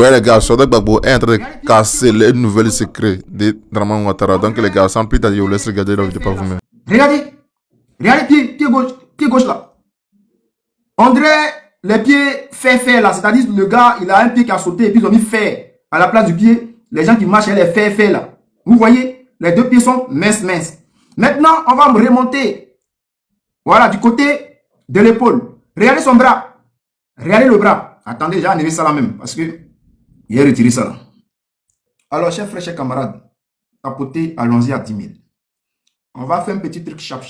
Ouais, les gars, Soda Gbagbo est en train de casser les nouvelles secrets de Draman Ouattara. Donc, les gars, sans plus tarder, je vous laisse regarder la vidéo par vous-même. Regardez, regardez, pied gauche là. On dirait les pieds fait là, c'est-à-dire le gars, il a un pied qui a sauté et puis ils ont mis fer à la place du pied. Les gens qui marchent, les fait là. Vous voyez, les deux pieds sont minces. Maintenant, on va me remonter. Voilà, du côté de l'épaule. Regardez son bras. Regardez le bras. Attendez, j'ai enlevé ça là même parce que il a retiré ça là. Alors, chers frères, chers camarades, tapotez, allons-y à 10 000. On va faire un petit truc chap.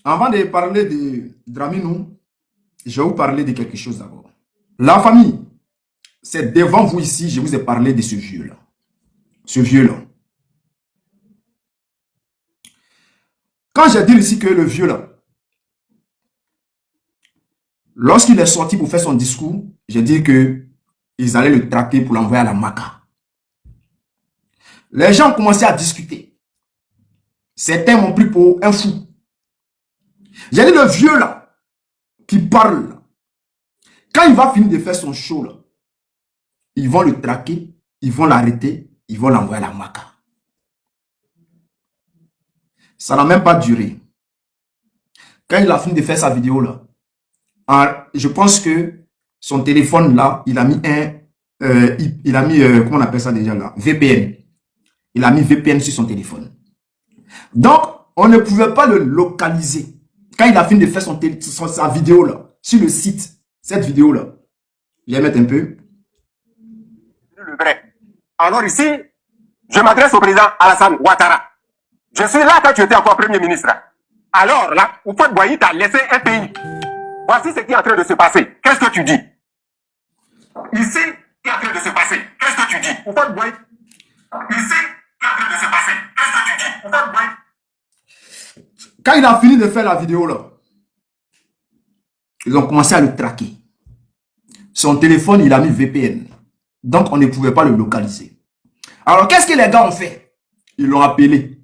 Avant de parler de Draminou, je vais vous parler de quelque chose d'abord. La famille, c'est devant vous ici, je vous ai parlé de ce vieux-là. Ce vieux-là. Quand j'ai dit ici que le vieux-là, lorsqu'il est sorti pour faire son discours, j'ai dit que ils allaient le traquer pour l'envoyer à la Maca. Les gens ont commencé à discuter. Certains m'ont pris pour un fou. J'ai dit le vieux là, qui parle là, quand il va finir de faire son show là, ils vont le traquer, ils vont l'arrêter, ils vont l'envoyer à la Maca. Ça n'a même pas duré. Quand il a fini de faire sa vidéo là, je pense que son téléphone là, il a mis comment on appelle ça déjà là, VPN. Il a mis VPN sur son téléphone. Donc, on ne pouvait pas le localiser. Quand il a fini de faire sa vidéo là, sur le site, cette vidéo là, je vais mettre un peu. Le vrai. Alors ici, je m'adresse au président Alassane Ouattara. Je suis là quand tu étais encore Premier ministre. Alors là, Houphouët Boigny t'a laissé un pays. Voici ce qui est en train de se passer. Qu'est-ce que tu dis? Ici, ce qui est en train de se passer. Qu'est-ce que tu dis? Houphouët Boigny. Ici, ce qui est en train de se passer. Qu'est-ce que tu dis? Houphouët Boigny. Quand il a fini de faire la vidéo là, ils ont commencé à le traquer. Son téléphone, il a mis VPN. Donc, on ne pouvait pas le localiser. Alors, qu'est-ce que les gars ont fait? Ils l'ont appelé.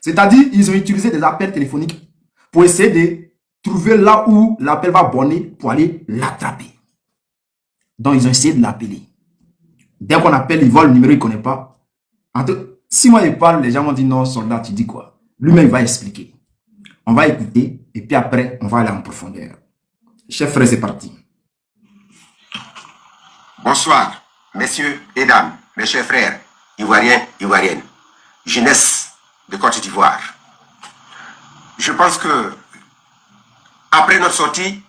C'est-à-dire, ils ont utilisé des appels téléphoniques pour essayer de trouver là où l'appel va borner pour aller l'attraper. Donc, ils ont essayé de l'appeler. Dès qu'on appelle, il voit le numéro, il ne connaît pas. Si moi, il parle, les gens vont dire non, soldat, tu dis quoi? Lui-même, il va expliquer. On va écouter et puis après, on va aller en profondeur. Chers frères, c'est parti. Bonsoir, messieurs et dames, mes chers frères, ivoiriens, ivoiriennes, jeunesse de Côte d'Ivoire. Je pense que, après notre sortie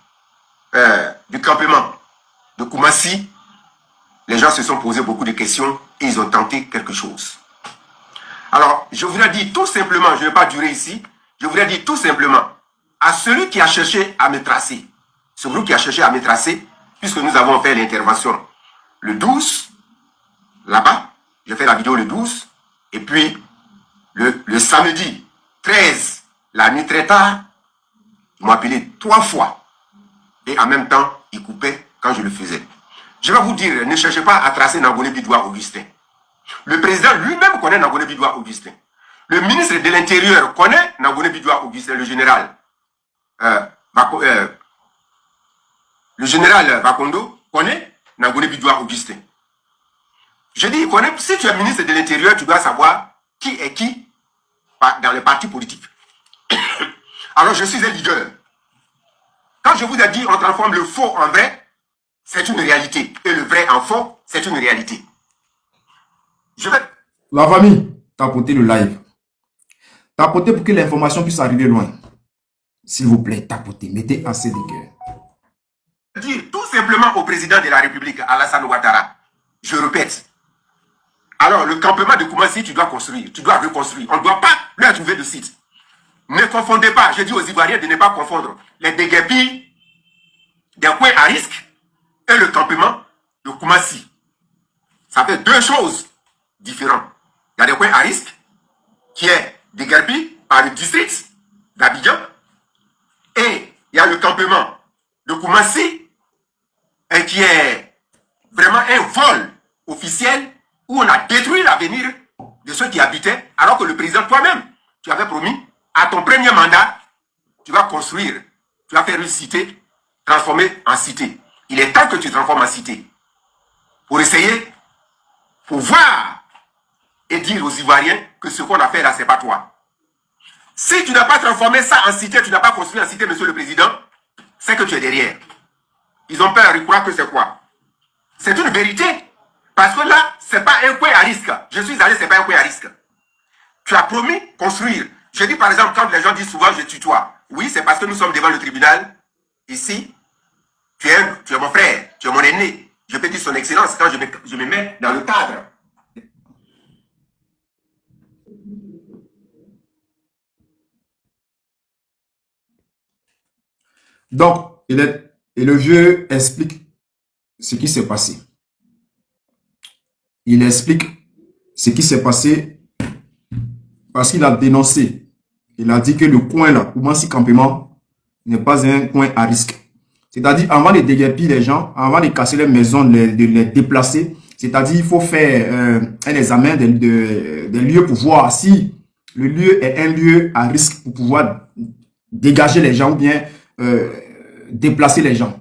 du campement de Koumassi, les gens se sont posés beaucoup de questions et ils ont tenté quelque chose. Alors, je voudrais dire tout simplement, je ne vais pas durer ici, je voudrais dire tout simplement à celui qui a cherché à me tracer, ce groupe qui a cherché à me tracer, puisque nous avons fait l'intervention le 12, là-bas, j'ai fait la vidéo le 12, et puis le samedi 13, la nuit très tard, ils m'ont appelé 3 fois, et en même temps, ils coupaient quand je le faisais. Je vais vous dire, ne cherchez pas à tracer Nangoné Bidoua Augustin. Le président lui-même connaît Nangoné Bidoua Augustin. Le ministre de l'Intérieur connaît Nangoné Bidoua Augustin, le général. Le général Bakondo connaît Nangoné Bidoua Augustin. Je dis, il connaît. Si tu es ministre de l'Intérieur, tu dois savoir qui est qui dans les partis politiques. Alors, je suis un leader. Quand je vous ai dit, on transforme le faux en vrai, c'est une réalité. Et le vrai en faux, c'est une réalité. Je vais... La famille, tapotez le live. Tapotez pour que l'information puisse arriver loin. S'il vous plaît, tapotez. Mettez assez de cœur. Dire tout simplement au président de la République, Alassane Ouattara, je répète, alors le campement de Koumassi, tu dois construire, tu dois reconstruire. On ne doit pas leur trouver de site. Ne confondez pas, je dis aux Ivoiriens de ne pas confondre les déguerpis des coins à risque et le campement de Koumassi. Ça fait deux choses différentes. Il y a des coins à risque qui est déguerpi par le district d'Abidjan et il y a le campement de Koumassi et qui est vraiment un vol officiel où on a détruit l'avenir de ceux qui habitaient, alors que le président toi-même, tu avais promis, à ton premier mandat, tu vas construire, tu vas faire une cité transformée en cité. Il est temps que tu transformes en cité. pour essayer, pour voir et dire aux Ivoiriens que ce qu'on a fait là, c'est pas toi. Si tu n'as pas transformé ça en cité, tu n'as pas construit en cité, monsieur le président, c'est que tu es derrière. Ils ont peur, ils croient que c'est quoi? C'est une vérité. Parce que là, c'est pas un coin à risque. Je suis allé, c'est pas un coin à risque. Tu as promis construire. Je dis par exemple, quand les gens disent souvent je tutoie. Oui, c'est parce que nous sommes devant le tribunal. Ici, tu es mon frère, tu es mon aîné. Je peux dire son excellence quand je me mets dans le cadre. Donc, et le vieux explique ce qui s'est passé. Il explique ce qui s'est passé parce qu'il a dénoncé. Il a dit que le coin là, Koumassi Campement, n'est pas un coin à risque. C'est-à-dire, avant de déguerpir les gens, avant de casser les maisons, de les déplacer, c'est-à-dire, il faut faire un examen des lieux pour voir si le lieu est un lieu à risque pour pouvoir dégager les gens ou bien déplacer les gens.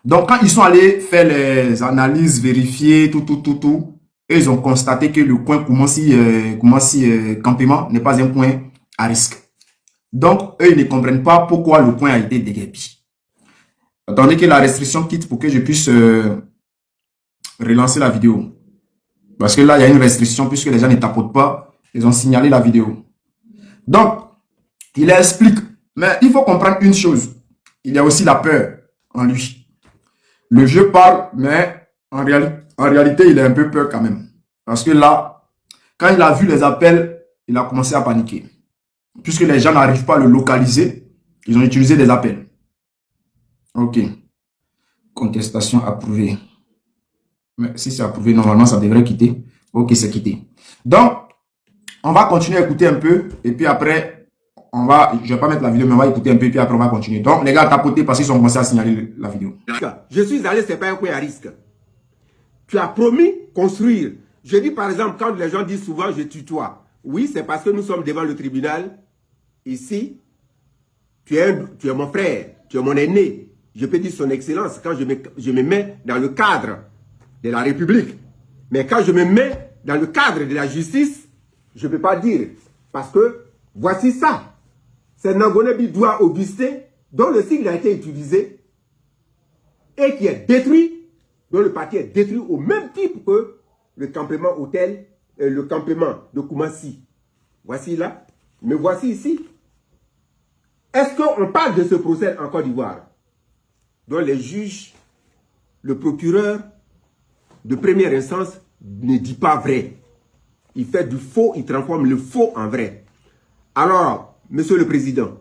Donc, quand ils sont allés faire les analyses, vérifier, tout, et ils ont constaté que le coin Koumassi Campement n'est pas un coin à risque. Donc, eux, ils ne comprennent pas pourquoi le coin a été déguerpi. Attendez que la restriction quitte pour que je puisse relancer la vidéo. Parce que là, il y a une restriction puisque les gens ne tapotent pas. Ils ont signalé la vidéo. Donc, il explique. Mais il faut comprendre une chose. Il y a aussi la peur en lui. Le jeu parle, mais en réalité, il a un peu peur quand même. Parce que là, quand il a vu les appels, il a commencé à paniquer. Puisque les gens n'arrivent pas à le localiser, ils ont utilisé des appels. Ok. Contestation approuvée. Mais si c'est approuvé, normalement, ça devrait quitter. Ok, c'est quitté. Donc, on va continuer à écouter un peu. Et puis après, je vais pas mettre la vidéo, mais on va écouter un peu. Et puis après, on va continuer. Donc, les gars, tapotez parce qu'ils ont commencé à signaler la vidéo. Je suis allé, c'est pas un coin à risque. Tu as promis construire. Je dis par exemple, quand les gens disent souvent je tutoie. Oui, c'est parce que nous sommes devant le tribunal. Ici, tu es mon frère, tu es mon aîné. Je peux dire son excellence quand je me mets dans le cadre de la République. Mais quand je me mets dans le cadre de la justice, je ne peux pas dire. Parce que voici ça. C'est Nangoné Bidoua Augustin dont le sigle a été utilisé et qui est détruit, dont le parti est détruit au même type que le campement hôtel, le campement de Koumassi. Voici là. Mais voici ici. Est-ce qu'on parle de ce procès en Côte d'Ivoire dont les juges, le procureur de première instance ne dit pas vrai. Il fait du faux, il transforme le faux en vrai. Alors, monsieur le président,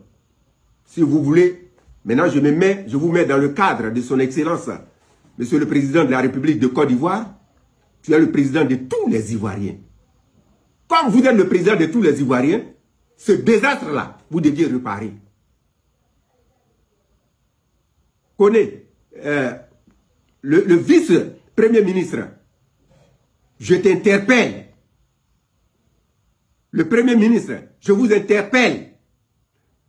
si vous voulez, maintenant je vous mets dans le cadre de son excellence, monsieur le président de la République de Côte d'Ivoire, tu es le président de tous les Ivoiriens. Comme vous êtes le président de tous les Ivoiriens, ce désastre-là, vous deviez réparer. Connais le vice-premier ministre, je t'interpelle. Le premier ministre, je vous interpelle.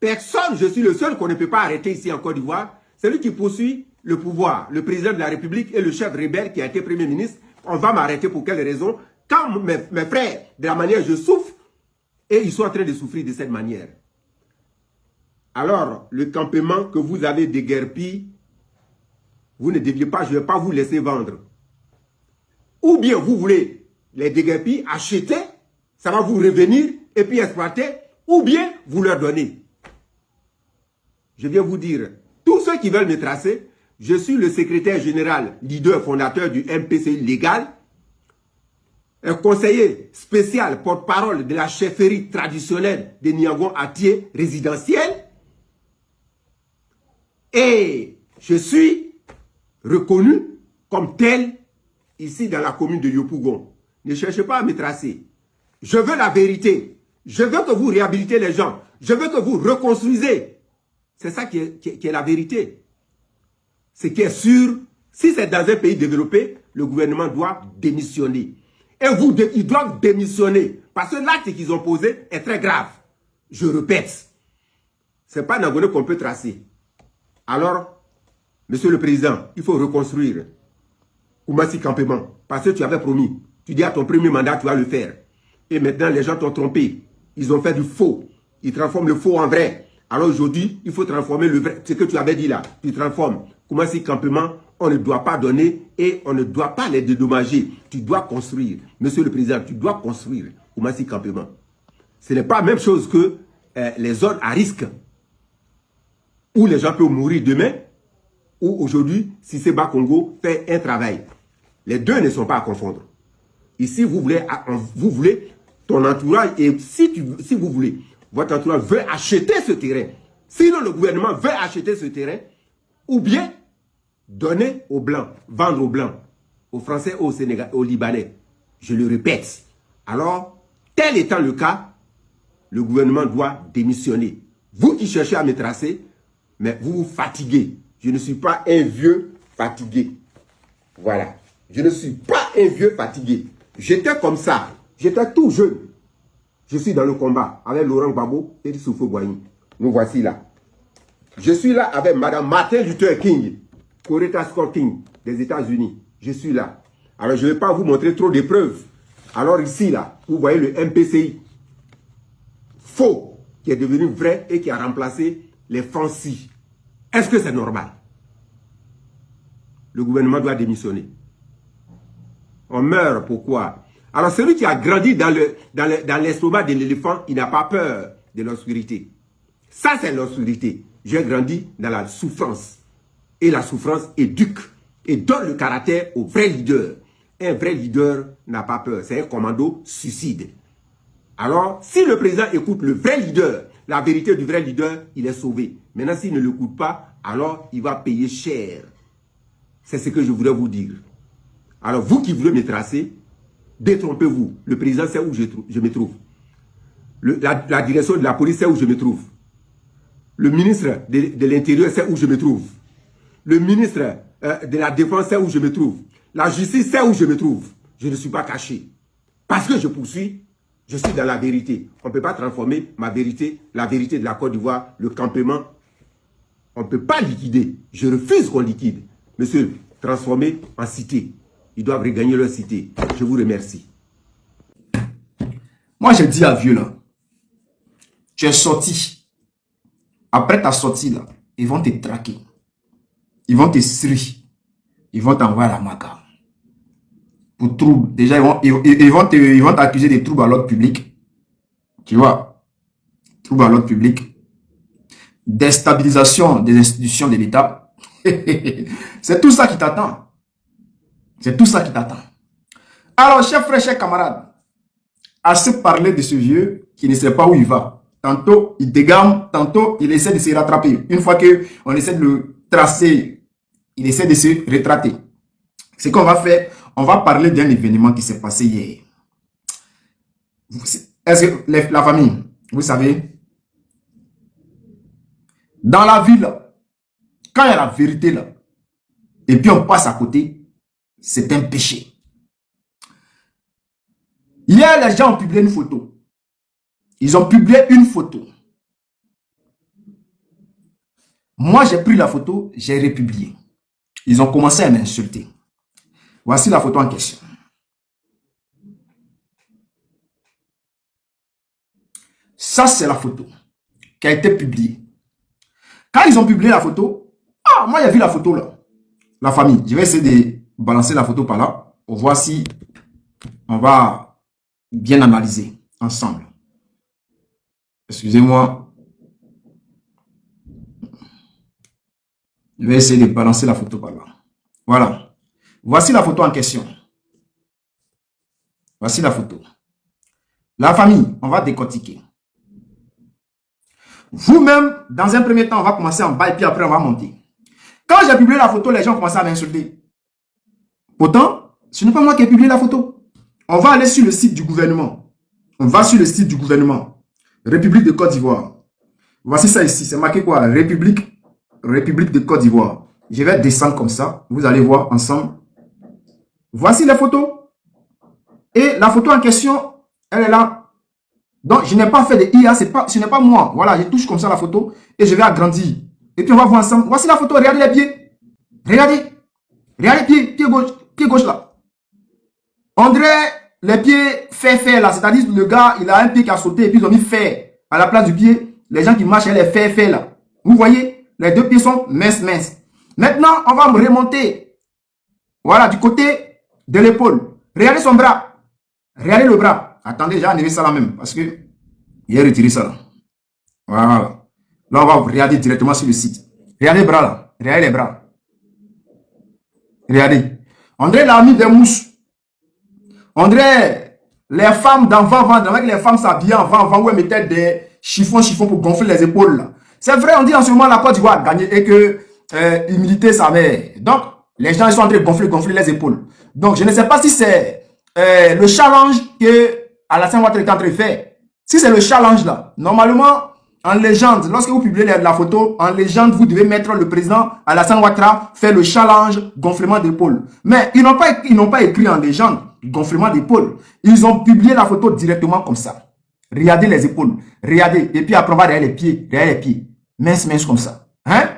Personne, je suis le seul qu'on ne peut pas arrêter ici en Côte d'Ivoire. C'est lui qui poursuit le pouvoir, le président de la République et le chef rebelle qui a été premier ministre. On va m'arrêter pour quelle raison? Quand mes frères, de la manière je souffre, et ils sont en train de souffrir de cette manière. Alors, le campement que vous avez déguerpi, vous ne deviez pas, je ne vais pas vous laisser vendre. Ou bien vous voulez les déguerpir, acheter, ça va vous revenir et puis exploiter, ou bien vous leur donnez. Je viens vous dire, tous ceux qui veulent me tracer, je suis le secrétaire général, leader fondateur du MPCI légal, un conseiller spécial porte-parole de la chefferie traditionnelle de Niangon Atié résidentielle, et je suis reconnu comme tel ici dans la commune de Yopougon. Ne cherchez pas à me tracer. Je veux la vérité. Je veux que vous réhabilitez les gens. Je veux que vous reconstruisez. C'est ça qui est la vérité. Ce qui est sûr, si c'est dans un pays développé, le gouvernement doit démissionner. Et ils doivent démissionner. Parce que l'acte qu'ils ont posé est très grave. Je répète. Ce n'est pas Nangoné qu'on peut tracer. Alors, monsieur le président, il faut reconstruire. Koumassi Campement, parce que tu avais promis. Tu dis à ton premier mandat, tu vas le faire. Et maintenant, les gens t'ont trompé. Ils ont fait du faux. Ils transforment le faux en vrai. Alors aujourd'hui, il faut transformer le vrai. Ce que tu avais dit là, tu transformes. Koumassi Campement, on ne doit pas donner et on ne doit pas les dédommager. Tu dois construire. Monsieur le Président, tu dois construire Koumassi Campement. Ce n'est pas la même chose que les zones à risque où les gens peuvent mourir demain, ou aujourd'hui, si c'est Bas Congo fait un travail. Les deux ne sont pas à confondre. Ici, vous voulez ton entourage, et si vous voulez, votre entourage veut acheter ce terrain. Sinon, le gouvernement veut acheter ce terrain, ou bien donner aux Blancs, vendre aux Blancs, aux Français, aux Sénégalais, aux Libanais. Je le répète. Alors, tel étant le cas, le gouvernement doit démissionner. Vous qui cherchez à me tracer, mais vous vous fatiguez. Je ne suis pas un vieux fatigué. Voilà. Je ne suis pas un vieux fatigué. J'étais comme ça. J'étais tout jeune. Je suis dans le combat avec Laurent Gbagbo et Soufou Boigny. Nous voici là. Je suis là avec Madame Martin Luther King, Coretta Scott King des États-Unis. Je suis là. Alors je ne vais pas vous montrer trop de preuves. Alors ici là, vous voyez le MPCI. Faux, qui est devenu vrai et qui a remplacé les Francis. Est-ce que c'est normal? Le gouvernement doit démissionner. On meurt, pourquoi? Alors celui qui a grandi dans l'estomac de l'éléphant, il n'a pas peur de l'obscurité. Ça, c'est l'obscurité. J'ai grandi dans la souffrance. Et la souffrance éduque et donne le caractère au vrai leader. Un vrai leader n'a pas peur. C'est un commando suicide. Alors, si le président écoute le vrai leader, la vérité du vrai leader, il est sauvé. Maintenant, s'il ne l'écoute pas, alors il va payer cher. C'est ce que je voudrais vous dire. Alors, vous qui voulez me tracer, détrompez-vous. Le président sait où je me trouve. La direction de la police sait où je me trouve. Le ministre de l'Intérieur sait où je me trouve. Le ministre de la Défense sait où je me trouve. La justice sait où je me trouve. Je ne suis pas caché. Parce que je poursuis, je suis dans la vérité. On ne peut pas transformer ma vérité, la vérité de la Côte d'Ivoire, le campement. On ne peut pas liquider. Je refuse qu'on liquide. Monsieur, transformer en cité. Ils doivent regagner leur cité. Je vous remercie. Moi, je dis à vieux là, tu es sorti. Après ta sortie là, ils vont te traquer. Ils vont te serrer. Ils vont t'envoyer à la maca. Pour trouble. Déjà, ils vont t'accuser de troubles à l'ordre public. Tu vois? Troubles à l'ordre public. Déstabilisation des institutions de l'État. C'est tout ça qui t'attend. C'est tout ça qui t'attend. Alors, chers frères, chers camarades, assez parler de ce vieux qui ne sait pas où il va. Tantôt, il dégamme, tantôt, il essaie de se rattraper. Une fois qu'on essaie de le tracer, il essaie de se retrater. Ce qu'on va faire, on va parler d'un événement qui s'est passé hier. Est-ce que la famille, vous savez, dans la ville, quand il y a la vérité là, et puis on passe à côté, c'est un péché. Hier, les gens ont publié une photo. Ils ont publié une photo. Moi, j'ai pris la photo, j'ai republié. Ils ont commencé à m'insulter. Voici la photo en question. Ça, c'est la photo qui a été publiée. Quand ils ont publié la photo, moi, j'ai vu la photo là. La famille, je vais essayer de balancer la photo par là. Pour voir si on va bien analyser ensemble. Excusez-moi. Je vais essayer de balancer la photo par là. Voilà. Voici la photo en question. Voici la photo. La famille, on va décortiquer. Vous-même, dans un premier temps, on va commencer en bas et puis après on va monter. Quand j'ai publié la photo, les gens ont commencé à m'insulter. Pourtant, ce n'est pas moi qui ai publié la photo. On va aller sur le site du gouvernement. On va sur le site du gouvernement. République de Côte d'Ivoire. Voici ça ici. C'est marqué quoi? République de Côte d'Ivoire. Je vais descendre comme ça. Vous allez voir ensemble. Voici les photos. Et la photo en question, elle est là. Donc, je n'ai pas fait de IA. Ce n'est pas moi. Voilà, je touche comme ça la photo. Et je vais agrandir. Et puis, on va voir ensemble. Voici la photo. Regardez les pieds. Regardez. Regardez les pieds. Pied gauche. pied gauche là. On dirait les pieds fait là. C'est-à-dire le gars, il a un pied qui a sauté et puis ils ont mis fait à la place du pied. Les gens qui marchent, les fait là. Vous voyez, les deux pieds sont minces. Maintenant, on va me remonter. Voilà, du côté de l'épaule. Regardez son bras. Regardez le bras. Attendez, j'ai enlevé ça là même. Parce que j'ai retiré ça là. Voilà. Là, on va regarder directement sur le site. Regardez les bras là. Regardez les bras. Regardez. On dirait la mis des mouches. On dirait les femmes d'avant, avec les femmes s'habillaient avant, où elles mettaient des chiffons pour gonfler les épaules là. C'est vrai, on dit en ce moment la Côte d'Ivoire a gagné et que l'humilité ça met. Donc, les gens ils sont en train de gonfler les épaules. Donc, je ne sais pas si c'est le challenge que Alassane Ouattara est en train de faire. Si c'est le challenge là, normalement, en légende, lorsque vous publiez la photo, en légende, vous devez mettre le président Alassane Ouattara fait le challenge gonflement d'épaule. Mais ils n'ont pas écrit en légende gonflement d'épaule. Ils ont publié la photo directement comme ça. Regardez les épaules, regardez. Et puis après, on va derrière les pieds. Mince comme ça. Hein?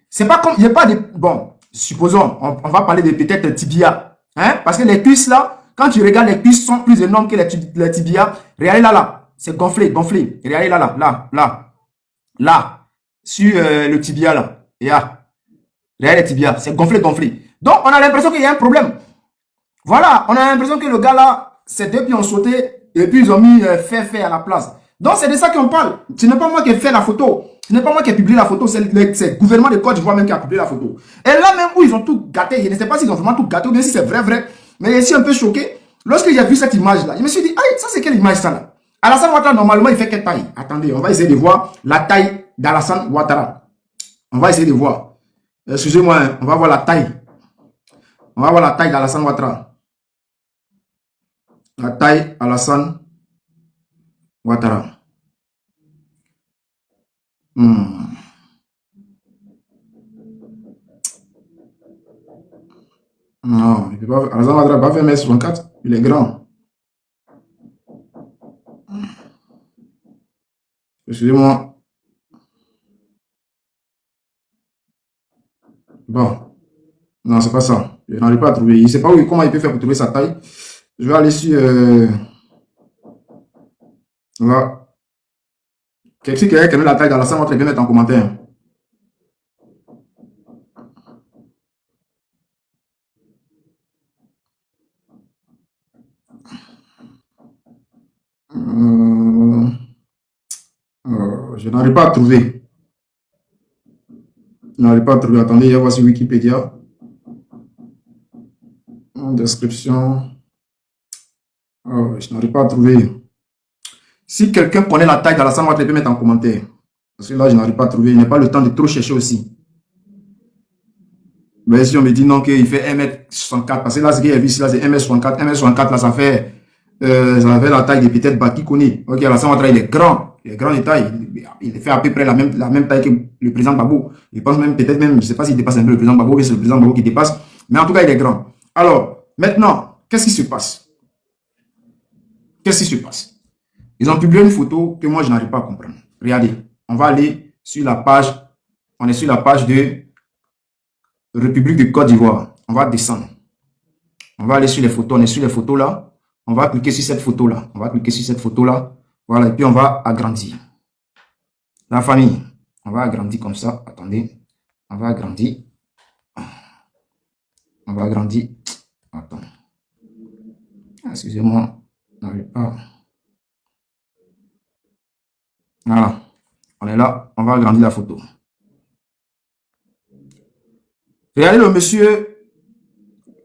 C'est pas comme, il n'y a pas de, bon, supposons, on va parler de peut-être tibia. Hein? Parce que les cuisses là, quand tu regardes, les cuisses sont plus énormes que les tibias. Regardez là. C'est gonflé. Regardez là. Sur le tibia là. Regardez les tibias. C'est gonflé. Donc, on a l'impression qu'il y a un problème. Voilà. On a l'impression que le gars là, ses deux pieds ont sauté et puis ils ont mis fait à la place. Donc, c'est de ça qu'on parle. Ce n'est pas moi qui ai fait la photo. Ce n'est pas moi qui ai publié la photo. C'est le gouvernement de Côte d'Ivoire même qui a publié la photo. Et là même où ils ont tout gâté. Je ne sais pas s'ils ont vraiment tout gâté ou bien si c'est vrai. Mais je suis un peu choqué. Lorsque j'ai vu cette image là, je me suis dit, ça c'est quelle image ça là? Alassane Ouattara, normalement, il fait quelle taille? Attendez, on va essayer de voir la taille d'Alassane Ouattara. On va essayer de voir. Excusez-moi, hein, on va voir la taille. On va voir la taille d'Alassane Ouattara. La taille d'Alassane Ouattara. Non, il peut pas. Alassane Ouattara va faire 1m64. Il est grand. Excusez-moi. Bon. Non, c'est pas ça. Je n'arrive pas à trouver. Il ne sait pas comment il peut faire pour trouver sa taille. Je vais aller sur... Là. Quelqu'un qui a la taille d'Alassane Ouattara, bien mettre en commentaire. Je n'arrive pas à trouver. Attendez, je vais voir sur Wikipédia. En description. Je n'arrive pas à trouver. Si quelqu'un connaît la taille d'Alassane Ouattara, il peut mettre en commentaire. Parce que là, je n'arrive pas à trouver. Je n'ai pas le temps de trop chercher aussi. Mais si on me dit non, qu'il fait 1m64, parce que là, ce qu'il y a vu ici, là, c'est 1m64. 1m64, là, ça fait la taille de peut-être Baki Koné. Ok, Alassane Ouattara, il est grand. Il est grand de taille. Il fait à peu près la même taille que le président Gbagbo. Il pense même, peut-être même, je ne sais pas s'il dépasse un peu le président Gbagbo, mais c'est le président Gbagbo qui dépasse. Mais en tout cas, il est grand. Alors, maintenant, qu'est-ce qui se passe? Ils ont publié une photo que moi, je n'arrive pas à comprendre. Regardez, on va aller sur la page. On est sur la page de République de Côte d'Ivoire. On va descendre. On va aller sur les photos. On est sur les photos là. On va cliquer sur cette photo là. Voilà, et puis on va agrandir. La famille, on va agrandir comme ça. Attendez, on va agrandir. Attends. Excusez-moi, je n'arrive pas. Voilà, on est là, on va agrandir la photo. Regardez le monsieur,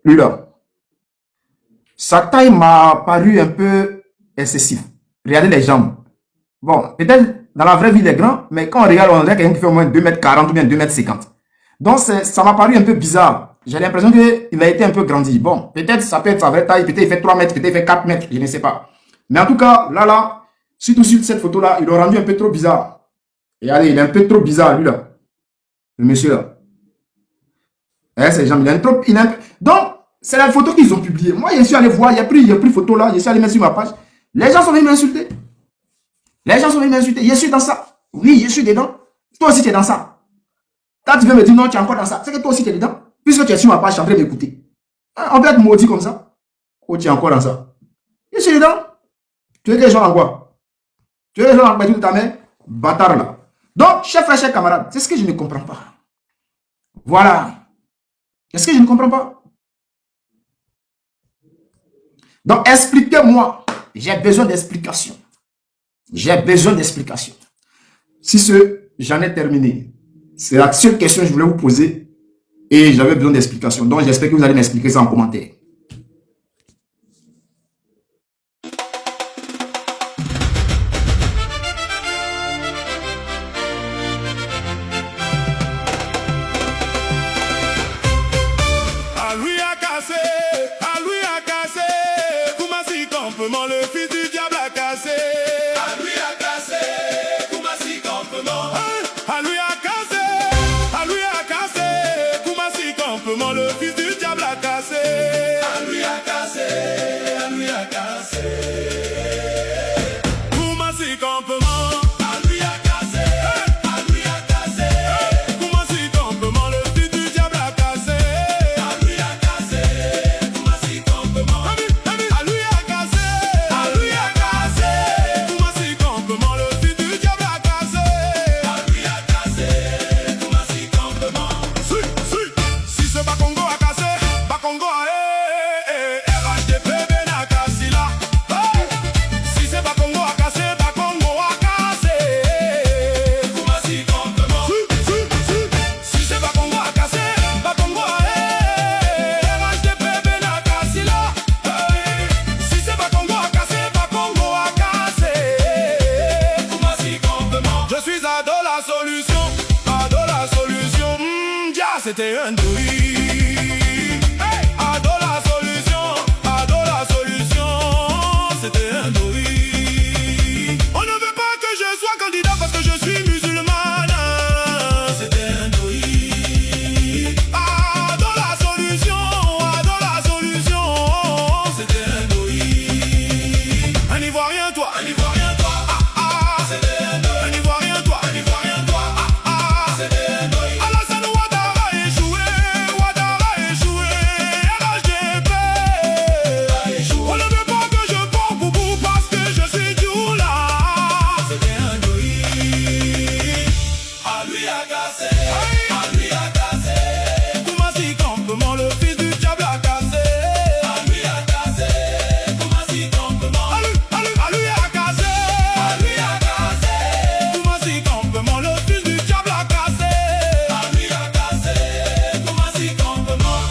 lui là. Sa taille m'a paru un peu excessive. Regardez les jambes. Bon, peut-être dans la vraie vie, il est grand, mais quand on regarde, on dirait quelqu'un qui fait au moins 2m40 ou bien 2m50. Donc, ça m'a paru un peu bizarre. J'ai l'impression qu'il a été un peu grandi. Bon, peut-être ça peut être sa vraie taille, peut-être il fait 3 mètres, peut-être il fait 4 mètres, je ne sais pas. Mais en tout cas, là, surtout sur cette photo-là, il l'a rendu un peu trop bizarre. Regardez, il est un peu trop bizarre, lui là. Le monsieur là. Ses jambes, il est trop... Donc, c'est la photo qu'ils ont publiée. Moi, je suis allé voir, il y a pris photo là, je suis allé mettre sur ma page. Les gens sont venus m'insulter. Je suis dans ça. Oui, je suis dedans. Toi aussi, tu es dans ça. Quand tu veux me dire non, tu es encore dans ça. C'est que toi aussi, tu es dedans. Puisque tu es sur ma page, tu es en train d'écouter. On peut être maudit comme ça. Oh, tu es encore dans ça. Je suis dedans. Tu es déjà en quoi? Tu es déjà en quoi de ta main? Bâtard là. Donc, chers frères, chers camarades, c'est ce que je ne comprends pas. Voilà. C'est ce que je ne comprends pas. Donc, expliquez-moi. J'ai besoin d'explications. J'ai besoin d'explications. Si j'en ai terminé. C'est la seule question que je voulais vous poser. Et j'avais besoin d'explications. Donc, j'espère que vous allez m'expliquer ça en commentaire. Le fils du diable a cassé. À lui a cassé. Koumassi campement. À lui a cassé. À lui a cassé. Koumassi campement. Le fils du diable a cassé. À lui a cassé. À lui a cassé. Koumassi campement. À lui a cassé. À lui a cassé. Koumassi campement. Le fils du diable a cassé. À lui a cassé. Koumassi campement. À lui a cassé. C'était un douille. Ado la solution, c'était un douille. On ne veut pas que je sois candidat parce que je suis musulmane. C'était un douille. Ado la solution, c'était un douille. Un Ivoirien toi, c'était un douille. Un Ivoirien toi, c'était un douille. Alassane Ouattara échoué, RHDP. On ne veut pas que je porte boubou parce que je suis Dioula. C'était un douille. À lui a cassé, à lui a cassé. Koumassi campement, le fils du diable a cassé. À lui a cassé, Koumassi campement. À lui a cassé, à lui a cassé. Koumassi campement, le fils du diable a cassé. À lui a cassé, Koumassi campement.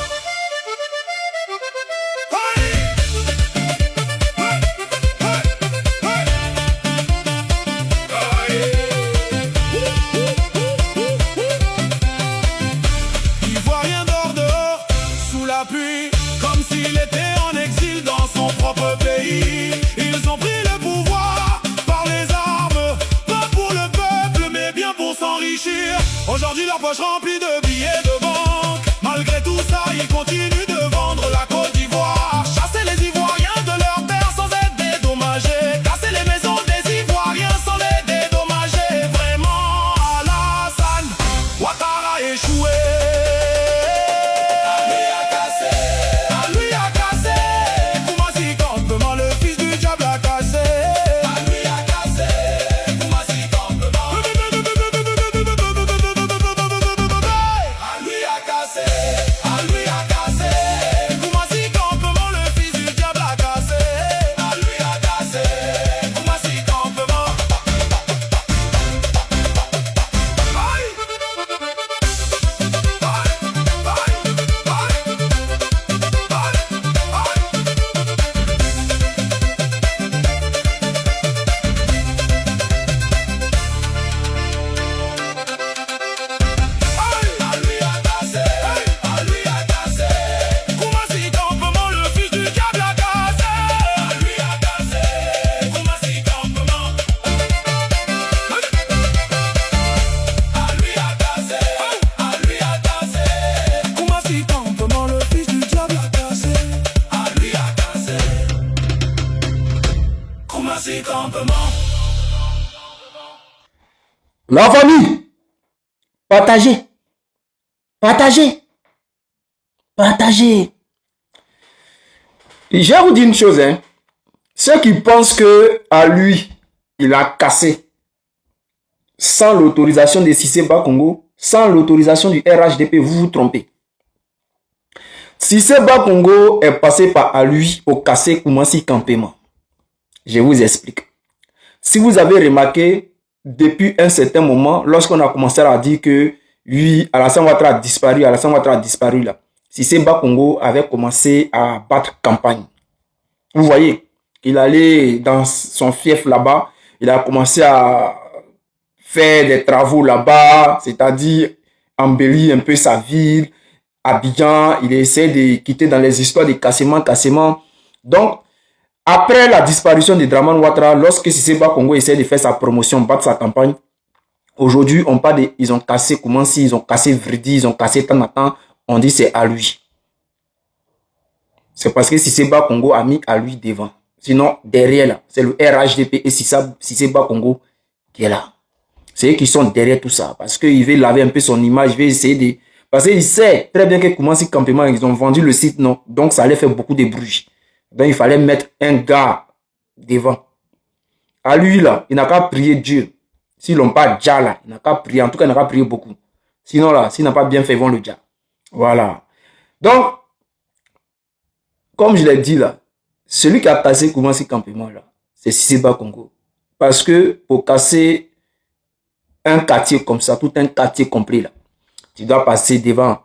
Ivoirien dort dehors, sous la pluie, comme s'il était en exil dans son propre pays. Ils ont pris le pouvoir par les armes, pas pour le peuple, mais bien pour s'enrichir. Aujourd'hui, leur poche remplie de billets de banque. Malgré tout ça, ils continuent de vendre la Côte d'Ivoire. Chasser les Ivoiriens de leur terre sans être dédommagés. Casser les maisons des Ivoiriens sans les dédommager. Vraiment, Alassane Ouattara échoué. À lui a cassé, à lui a cassé. Koumassi campement, le fils du diable a cassé. À lui a cassé, Koumassi campement. À lui a cassé, à lui a cassé. Koumassi campement, le fils du diable a cassé. À lui a cassé, Koumassi campement. À lui a cassé, à lui a cassé. Koumassi campement, le fils du diable a cassé. À lui a cassé, Koumassi campement. À lui a cassé, à lui a cassé. Koumassi campement, le fils du diable a cassé. À lui a cassé, Koumassi campement. La famille, partagez, partagez, partagez. Je vais vous dire une chose, hein. Ceux qui pensent que à lui, il a cassé sans l'autorisation de Cissé Bakongo, sans l'autorisation du RHDP, vous vous trompez. Cissé Bakongo est passé par à lui pour casser Koumassi Campement. Je vous explique. Si vous avez remarqué, depuis un certain moment, lorsqu'on a commencé à dire que lui, Alassane Ouattara a disparu là, Cissé Bakongo avait commencé à battre campagne. Vous voyez, il allait dans son fief là-bas, il a commencé à faire des travaux là-bas, c'est-à-dire embellir un peu sa ville, Abidjan, il essaie de quitter dans les histoires de cassement. Donc, après la disparition de Dramane Ouattara, lorsque Cissé Bakongo essaie de faire sa promotion, battre sa campagne, aujourd'hui, on parle de, ils ont cassé Koumassi, ils ont cassé Vridi, ils ont cassé Tanatan, on dit c'est à lui. C'est parce que Cissé Bakongo a mis à lui devant. Sinon, derrière là, c'est le RHDP et Cissé Bakongo qui est là. C'est eux qui sont derrière tout ça. Parce qu'il veut laver un peu son image, il veut essayer de... Parce qu'il sait très bien que Koumassi Campement, ils ont vendu le site, non. Donc ça allait faire beaucoup de bruit. Donc il fallait mettre un gars devant. À lui là, il n'a qu'à prier Dieu. S'ils l'ont pas déjà là, il n'a qu'à prier. En tout cas, il n'a qu'à prier beaucoup. Sinon là, s'il n'a pas bien fait, ils vont le déjà. Voilà. Donc, comme je l'ai dit là, celui qui a cassé Koumassi Campement là, c'est Cissé Bakongo. Parce que pour casser un quartier comme ça, tout un quartier complet là, tu dois passer devant,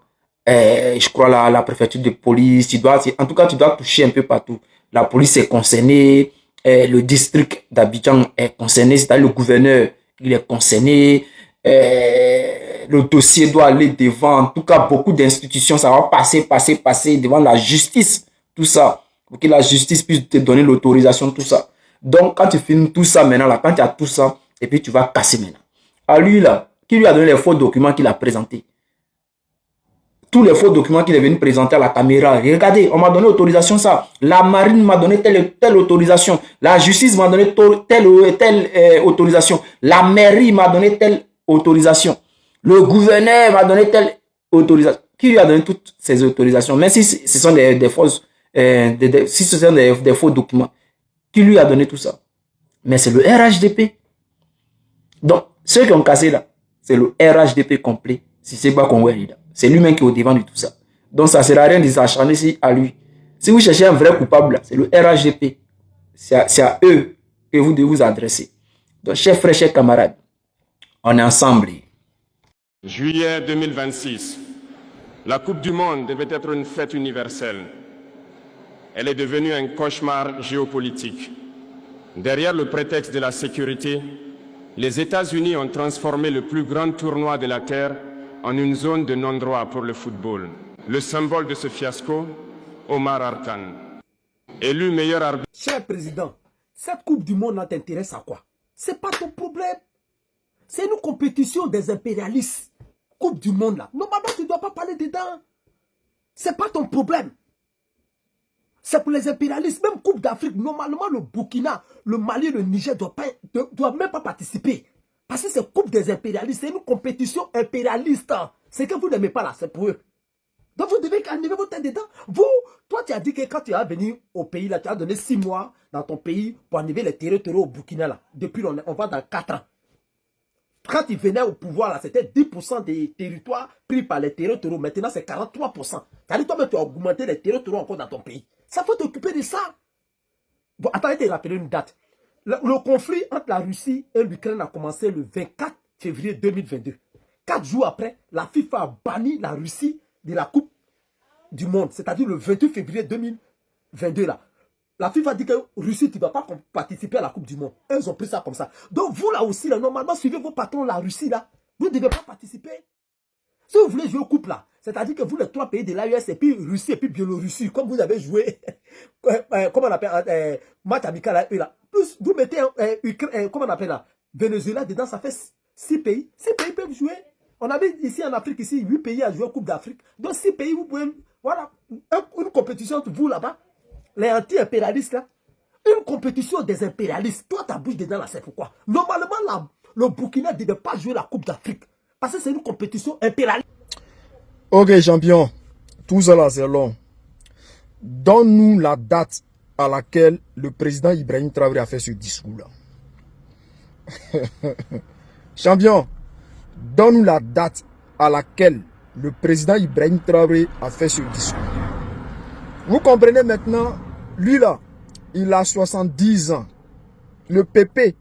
je crois, la préfecture de police. En tout cas, tu dois toucher un peu partout. La police est concernée, le district d'Abidjan est concerné, c'est-à-dire le gouverneur, il est concerné, le dossier doit aller devant. En tout cas, beaucoup d'institutions, ça va passer devant la justice, tout ça, pour que la justice puisse te donner l'autorisation, tout ça. Donc, quand tu finis tout ça maintenant, là, quand tu as tout ça, et puis tu vas casser maintenant. À lui, là, qui lui a donné les faux documents qu'il a présentés? Tous les faux documents qu'il est venu présenter à la caméra. Regardez, on m'a donné autorisation ça. La marine m'a donné telle autorisation. La justice m'a donné telle autorisation. La mairie m'a donné telle autorisation. Le gouverneur m'a donné telle autorisation. Qui lui a donné toutes ces autorisations? Même si ce sont des fausses, si ce sont des faux documents. Qui lui a donné tout ça? Mais c'est le RHDP. Donc, ceux qui ont cassé là, c'est le RHDP complet. Si c'est pas qu'on voit là. C'est lui-même qui est au devant de tout ça. Donc, ça ne sert à rien de s'acharner ici à lui. Si vous cherchez un vrai coupable, c'est le RHDP. C'est à eux que vous devez vous adresser. Donc, chers frères, chers camarades, on est ensemble. Juillet 2026, la Coupe du Monde devait être une fête universelle. Elle est devenue un cauchemar géopolitique. Derrière le prétexte de la sécurité, les États-Unis ont transformé le plus grand tournoi de la Terre en une zone de non-droit pour le football. Le symbole de ce fiasco, Omar Artan, élu meilleur arbitre. Cher président, cette Coupe du Monde t'intéresse à quoi? C'est pas ton problème. C'est une compétition des impérialistes. Coupe du Monde là. Normalement, tu ne dois pas parler dedans. C'est pas ton problème. C'est pour les impérialistes. Même Coupe d'Afrique, normalement, le Burkina, le Mali, le Niger ne doivent même pas participer. Parce que c'est Coupe des impérialistes. C'est une compétition impérialiste. C'est que vous n'aimez pas là, c'est pour eux. Donc vous devez enlever votre tête dedans. Vous, toi tu as dit que quand tu vas venir au pays là, tu as donné 6 mois dans ton pays pour enlever les territoires au Burkina là. Depuis on va dans 4 ans. Quand ils venaient au pouvoir là, c'était 10% des territoires pris par les territoires. Maintenant c'est 43%. C'est-à-dire toi-même tu as augmenté les territoires encore dans ton pays. Ça faut t'occuper de ça. Bon, attendez, je te rappeler une date. Le conflit entre la Russie et l'Ukraine a commencé le 24 février 2022. 4 jours après, la FIFA a banni la Russie de la Coupe du Monde. C'est-à-dire le 28 février 2022 là. La FIFA dit que Russie, tu ne dois pas participer à la Coupe du Monde. Ils ont pris ça comme ça. Donc vous là aussi, là, normalement, suivez vos patrons, la Russie là. Vous ne devez pas participer. Si vous voulez jouer au couple là, c'est-à-dire que vous, les 3 pays de l'AES, et puis Russie, et puis Biélorussie, comme vous avez joué, comment on appelle, match amical là, plus vous mettez, comment on appelle là, Venezuela dedans, ça fait 6 pays. 6 pays peuvent jouer. On avait ici en Afrique, ici, 8 pays à jouer au Coupe d'Afrique. Donc 6 pays, vous pouvez, voilà, une compétition entre vous là-bas, les anti-impérialistes là, une compétition des impérialistes. Toi, ta bouche dedans là, c'est pourquoi. Normalement, là, le Burkina ne devait pas jouer la Coupe d'Afrique. Parce que c'est une compétition impérialiste. Ok, champion. Tout ça là, c'est long. donne-nous la date à laquelle le président Ibrahim Traoré a fait ce discours-là. Champion, donne-nous la date à laquelle le président Ibrahim Traoré a fait ce discours. Vous comprenez maintenant, lui là, il a 70 ans. Le PP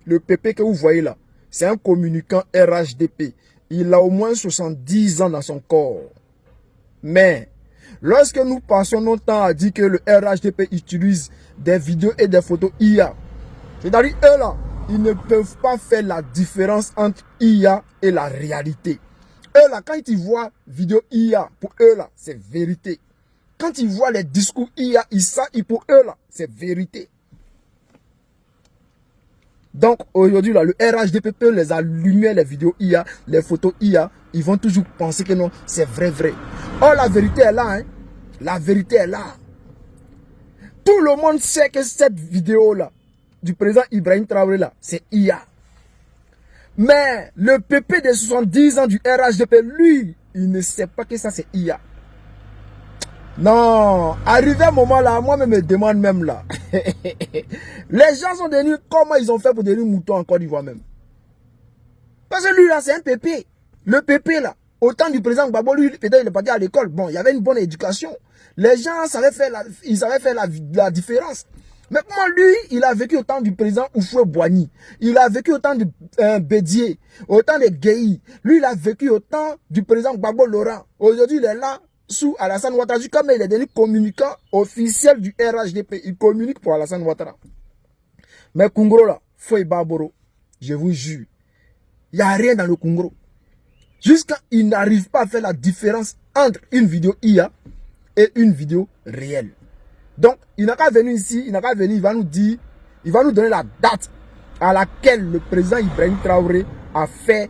que vous voyez là, c'est un communicant RHDP. Il a au moins 70 ans dans son corps. Mais, lorsque nous passons notre temps à dire que le RHDP utilise des vidéos et des photos IA, c'est-à-dire eux là, ils ne peuvent pas faire la différence entre IA et la réalité. Eux là, quand ils voient vidéo IA, pour eux là, c'est vérité. Quand ils voient les discours IA, pour eux là, c'est vérité. Donc aujourd'hui là, le RHDP peut les allumer, les vidéos IA, les photos IA, ils vont toujours penser que non, c'est vrai. Oh, la vérité est là, hein. La vérité est là. Tout le monde sait que cette vidéo là, du président Ibrahim Traoré là, c'est IA. Mais le PP de 70 ans du RHDP, lui, il ne sait pas que ça c'est IA. Non, arrivé un moment là, moi-même me demande même là. Les gens sont devenus, comment ils ont fait pour devenir moutons en Côte d'Ivoire même? Parce que lui là, c'est un PP. Le PP là, au temps du président Gbagbo, lui, peut-être il est parti à l'école. Bon, il y avait une bonne éducation. Les gens savaient faire la différence. Mais comment lui, il a vécu au temps du président Houphouët-Boigny. Il a vécu au temps de Bédié, au temps de Guéhi. Lui, il a vécu au temps du président Gbagbo Laurent. Aujourd'hui, il est là, sous Alassane Ouattara. Comme il est devenu communicant officiel du RHDP. Il communique pour Alassane Ouattara. Mais Kungro là, Foy Baboro, je vous jure, il n'y a rien dans le Kungro. Jusqu'à il n'arrive pas à faire la différence entre une vidéo IA et une vidéo réelle. Donc, il n'a qu'à venir ici, il n'a qu'à venir, il va nous dire, il va nous donner la date à laquelle le président Ibrahim Traoré a fait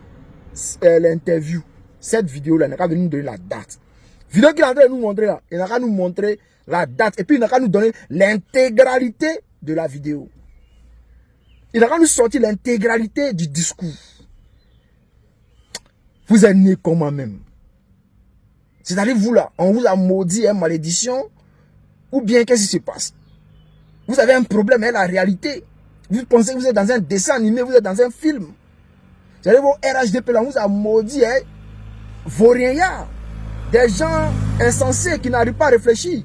l'interview. Cette vidéo-là, il n'a qu'à venir nous donner la date. Vidéo qu'il est en train de nous montrer là, il n'a qu'à nous montrer la date. Et puis, il n'a qu'à nous donner l'intégralité de la vidéo. Il n'a qu'à nous sortir l'intégralité du discours. Vous êtes né comment même? C'est-à-dire vous là, on vous a maudit, hein, malédiction. Ou bien qu'est-ce qui se passe? Vous avez un problème avec la réalité. Vous pensez que vous êtes dans un dessin animé, vous êtes dans un film. C'est-à-dire vos RHDP là, on vous a maudit, hein, vauriens, des gens insensés qui n'arrivent pas à réfléchir.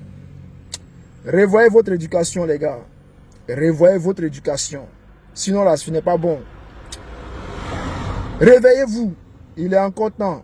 Revoyez votre éducation, les gars. Revoyez votre éducation. Sinon là, ce n'est pas bon. Réveillez-vous. Il est encore temps.